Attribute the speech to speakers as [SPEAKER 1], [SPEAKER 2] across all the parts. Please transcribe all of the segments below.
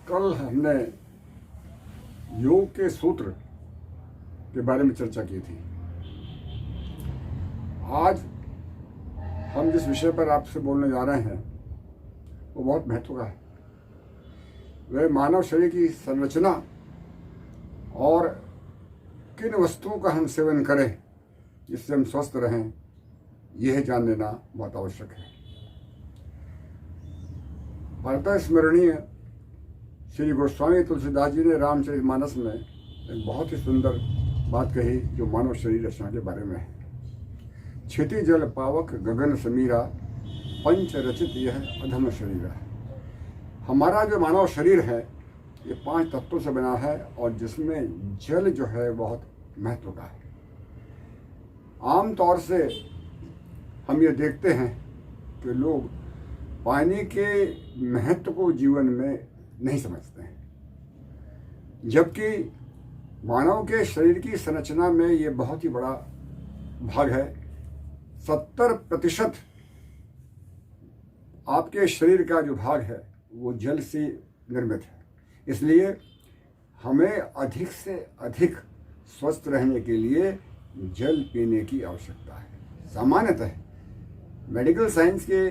[SPEAKER 1] कल हमने योग के सूत्र के बारे में चर्चा की थी। आज हम जिस विषय पर आपसे बोलने जा रहे हैं वो बहुत महत्व का है। वह मानव शरीर की संरचना और किन वस्तुओं का हम सेवन करें जिससे हम स्वस्थ रहें, यह जान लेना बहुत आवश्यक है। प्रातः स्मरणीय श्री गोस्वामी तुलसीदास जी ने रामचरितमानस में एक बहुत ही सुंदर बात कही जो मानव शरीर रचना के बारे में है। क्षिति जल पावक गगन समीरा, पंच रचित यह अधम शरीर है। हमारा जो मानव शरीर है ये 5 तत्वों से बना है और जिसमें जल जो है बहुत महत्व का है। आम तौर से हम ये देखते हैं कि लोग पानी के महत्व को जीवन में नहीं समझते हैं, जबकि मानव के शरीर की संरचना में ये बहुत ही बड़ा भाग है। 70% आपके शरीर का जो भाग है वो जल से निर्मित है। इसलिए हमें अधिक से अधिक स्वस्थ रहने के लिए जल पीने की आवश्यकता है। सामान्यतः मेडिकल साइंस के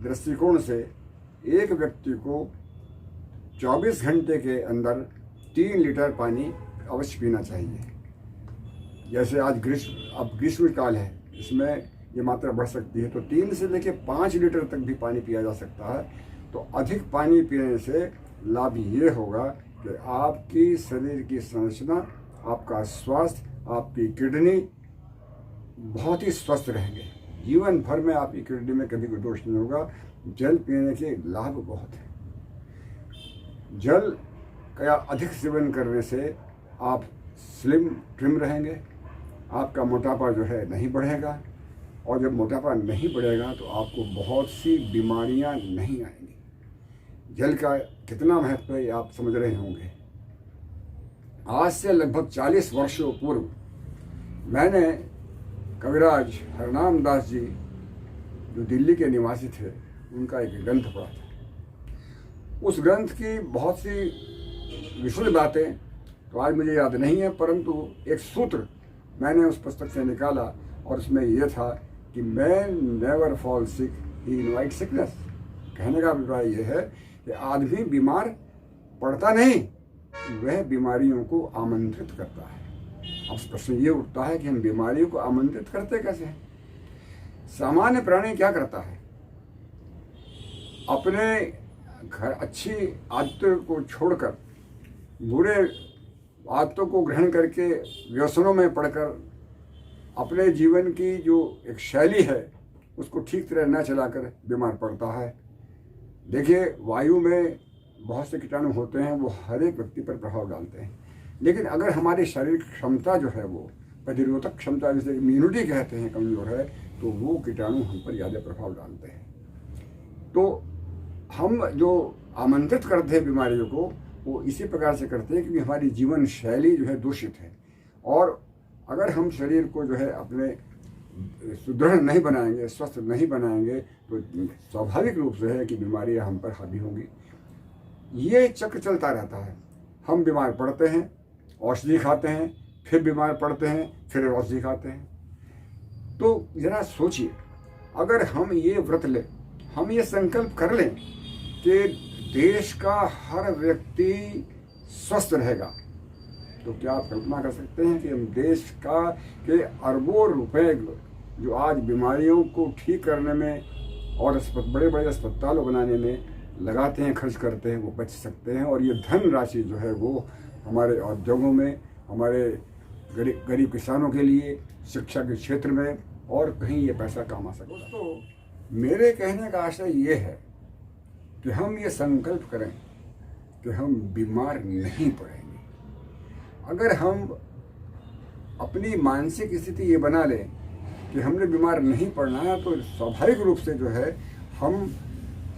[SPEAKER 1] दृष्टिकोण से एक व्यक्ति को 24 घंटे के अंदर 3 लीटर पानी अवश्य पीना चाहिए। जैसे आज ग्रीष्म काल है, इसमें ये मात्रा बढ़ सकती है, तो 3 से लेकर 5 लीटर तक भी पानी पिया जा सकता है। तो अधिक पानी पीने से लाभ ये होगा कि आपकी शरीर की संरचना, आपका स्वास्थ्य, आपकी किडनी बहुत ही स्वस्थ रहेंगे। जीवन भर में आपकी किडनी में कभी कोई दोष नहीं होगा। जल पीने के लाभ बहुत है। जल का अधिक सेवन करने से आप स्लिम ट्रिम रहेंगे, आपका मोटापा जो है नहीं बढ़ेगा, और जब मोटापा नहीं बढ़ेगा तो आपको बहुत सी बीमारियां नहीं आएंगी। जल का कितना महत्व है आप समझ रहे होंगे। आज से लगभग 40 वर्षों पूर्व मैंने कविराज हरनाम दास जी जो दिल्ली के निवासी थे उनका एक ग्रंथ पढ़ा था। उस ग्रंथ की बहुत सी विशुद्ध बातें तो आज मुझे याद नहीं है, परंतु एक सूत्र मैंने उस पुस्तक से निकाला और उसमें यह था कि मैन नेवर फॉल सिक, ही इनवाइट सिकनेस। कहने का अभिप्राय यह है कि आदमी बीमार पड़ता नहीं, वह बीमारियों को आमंत्रित करता है। अब प्रश्न ये उठता है कि हम बीमारियों को आमंत्रित करते कैसे हैं? सामान्य प्राणी क्या करता है? अपने घर अच्छी आदतों को छोड़कर बुरे आदतों को ग्रहण करके व्यसनों में पड़कर अपने जीवन की जो एक शैली है उसको ठीक तरह न चलाकर बीमार पड़ता है। देखिए, वायु में बहुत से कीटाणु होते हैं, वो हर एक व्यक्ति पर प्रभाव डालते हैं, लेकिन अगर हमारी शारीरिक क्षमता जो है वो प्रतिरोधक क्षमता, जिसे इम्यूनिटी कहते हैं, कमजोर है, तो वो कीटाणु हम पर ज़्यादा प्रभाव डालते हैं। तो हम जो आमंत्रित करते हैं बीमारियों को वो इसी प्रकार से करते हैं क्योंकि हमारी जीवन शैली जो है दूषित है। और अगर हम शरीर को जो है अपने सुदृढ़ नहीं बनाएंगे, स्वस्थ नहीं बनाएंगे, तो स्वाभाविक रूप से है कि बीमारियां हम पर हावी होंगी। ये चक्र चलता रहता है। हम बीमार पड़ते हैं, औषधि खाते हैं, फिर बीमार पड़ते हैं, फिर औषधि खाते हैं। तो जरा सोचिए, अगर हम ये व्रत लें, हम ये संकल्प कर लें कि देश का हर व्यक्ति स्वस्थ रहेगा, तो क्या आप कल्पना कर सकते हैं कि हम देश के अरबों रुपए जो आज बीमारियों को ठीक करने में और बड़े बड़े अस्पतालों बनाने में लगाते हैं, खर्च करते हैं, वो बच सकते हैं। और ये धन राशि जो है वो हमारे उद्योगों में, हमारे गरीब किसानों के लिए, शिक्षा के क्षेत्र में और कहीं ये पैसा काम आ सकता है। दोस्तों, मेरे कहने का आशय ये है कि हम ये संकल्प करें कि हम बीमार नहीं पड़ेंगे। अगर हम अपनी मानसिक स्थिति ये बना लें कि हमने बीमार नहीं पड़ना है, तो स्वाभाविक रूप से जो है हम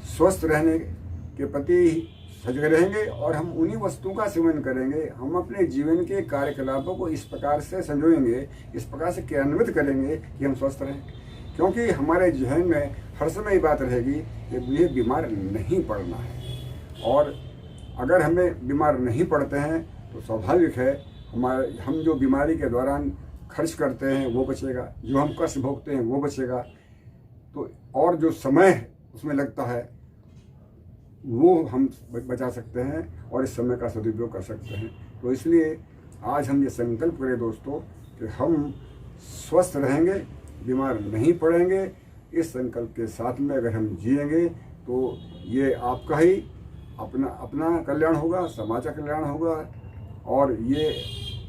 [SPEAKER 1] स्वस्थ रहने के प्रति सजग रहेंगे और हम उन्हीं वस्तुओं का सेवन करेंगे। हम अपने जीवन के कार्यकलापों को इस प्रकार से संजोएंगे, इस प्रकार से क्रियान्वित करेंगे कि हम स्वस्थ रहें, क्योंकि हमारे जहन में हर समय ये बात रहेगी कि मुझे बीमार नहीं पड़ना है। और अगर हमें बीमार नहीं पड़ते हैं तो स्वाभाविक है हम जो बीमारी के दौरान खर्च करते हैं वो बचेगा, जो हम कष्ट भोगते हैं वो बचेगा, तो और जो समय उसमें लगता है वो हम बचा सकते हैं और इस समय का सदुपयोग कर सकते हैं। तो इसलिए आज हम ये संकल्प करें दोस्तों कि हम स्वस्थ रहेंगे, बीमार नहीं पड़ेंगे। इस संकल्प के साथ में अगर हम जिएंगे तो ये आपका ही अपना कल्याण होगा, समाज का कल्याण होगा, और ये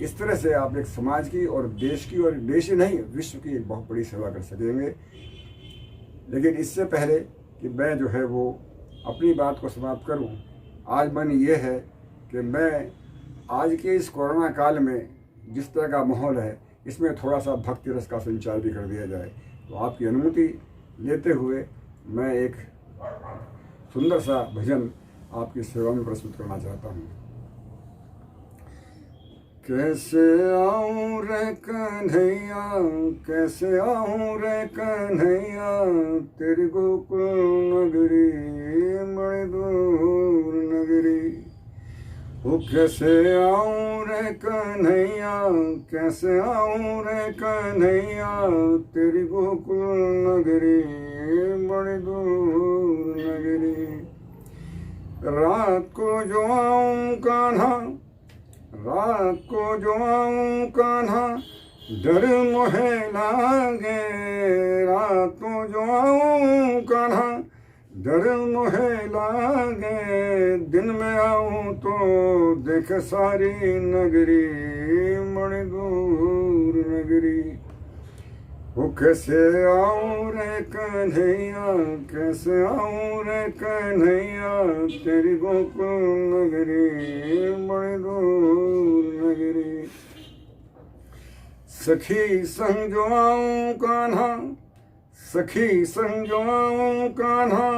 [SPEAKER 1] इस तरह से आप एक समाज की और देश की, और देश ही नहीं विश्व की एक बहुत बड़ी सेवा कर सकेंगे। लेकिन इससे पहले कि मैं जो है वो अपनी बात को समाप्त करूं, आज मन ये है कि मैं आज के इस कोरोना काल में जिस तरह का माहौल है इसमें थोड़ा सा भक्ति रस का संचार भी कर दिया जाए। तो आपकी अनुमति लेते हुए मैं एक सुंदर सा भजन आपकी सेवा में प्रस्तुत करना चाहता हूँ। कैसे आऊं रे कन्हैया, कैसे आऊं रे कन्हैया, तेरी गोकुल नगरी बड़ी दूर नगरी। ओ कैसे आऊं रे कन्हैया, कैसे आऊं रे कन्हैया, तेरी गोकुल नगरी बड़ी दूर नगरी। रात को जो आऊं कान्हा, रात को जो आऊं कान्हा, डर मोहे लागे। रात को जो आऊं कान्हा, डर मोहे लागे। दिन में आऊं तो देख सारी नगरी बड़ी दूर नगरी। वो कैसे आऊं रे कन्हैया, कैसे आऊं रे कन्हैया, तेरी गोकुल नगरी बड़ी दूर नगरी। सखी संग जो आऊं कान्हा, सखी संग जो आऊं कान्हा,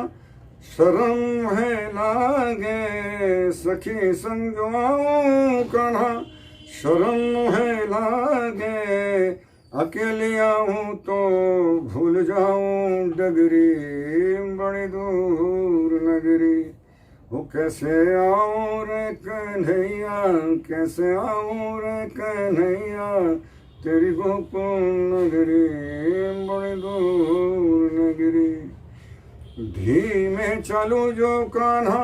[SPEAKER 1] शर्म है लागे। सखी संग जो आऊं कान्हा, शर्म है लागे। अकेले आऊं तो भूल जाऊं डगरी बड़ी दूर नगरी। वो कैसे आऊं रे कन्हैया, कैसे आऊं रे कन्हैया, तेरी गोकुल नगरी बड़ी दूर नगरी। धीमे चलूं जो कान्हा,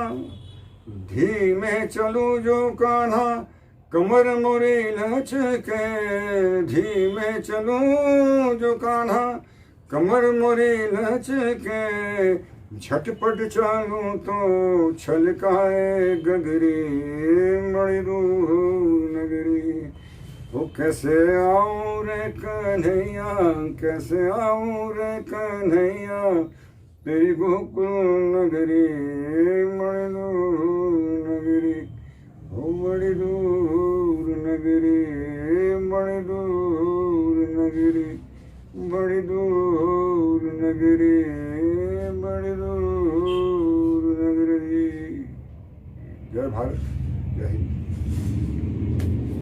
[SPEAKER 1] धीमे चलूं जो कान्हा, कमर मोरी लचके। धीमे चलूं जो कान्हा, कमर मोरी लचके। झटपट चलूं तो छलकाए गगरी बड़ी दूर नगरी। वो कैसे आऊं रे कन्हैया, कैसे आऊं रे कन्हैया, तेरी गोकुल नगरी बड़ी दूर नगरी। ओ बड़ी दूर नगरी, बड़ी दूर नगरी, बड़ी दूर नगरी, बड़ी दूर नगरी। जय भारत।